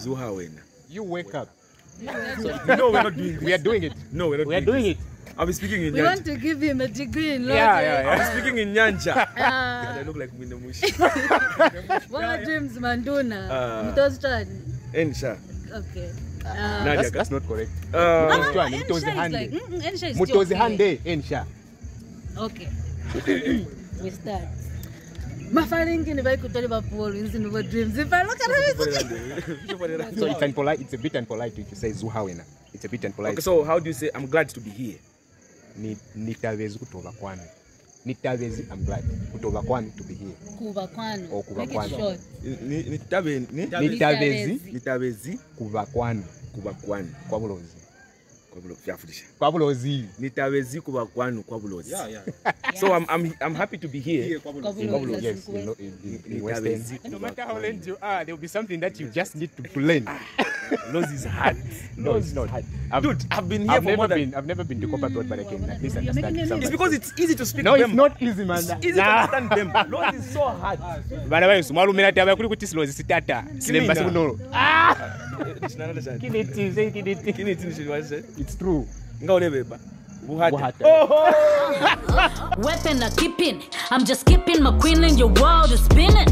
Zuhawena. You wake up. No, we're not doing it. We are doing it. No, we're not We are doing it. I'll be speaking in We Nyanja. want to give him a degree in Lozi. I'll be speaking in Nyanja. And I look like Minamushi. What Drimz Manduna? Mtoztani. Ensha. Okay. That's not correct. Ensha is Mutozi hande Ensha. Okay. We start. Mafaringi ni kutori Paul instead of Drimz. If I look at it, So it's a bit impolite if you say Zuhawena. It's a bit impolite. Okay, so how do you say I'm glad to be here? Nitavezi kutoka kwanu. Nitavezi, I'm glad kutoka kwanu to be here. Kuba kwanu. Or kuba Make it kwanu. short. Nitavezi kuba kwanu. Kuba kwanu. Kwa Lozi. Kwa Lozi. Nitavezi kuba kwanu kwa Lozi. So I'm happy to be here. Yes, in Western. No matter how late you are, there will be something that you just need to learn. Lozi is hard. No, it's not. Dude, I've been here for more than... I've never been to Copper Road, but I can at least understand something. It's because it's easy to speak No, them. it's not easy, man. It's easy to understand them. Lozi is so hard. Bana bayo sumalu mena taba kuri kuti Lozi sitata. Silemba sikunolo. It's true. Weapon I keeping, I'm just skipping my queen and your world is spinning.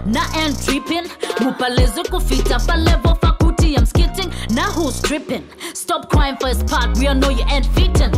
Nah and tripping, mupalezo kufita pa level fakuti I'm skitting. Now who's tripping? Stop crying for his part, we all know you ain't fitting.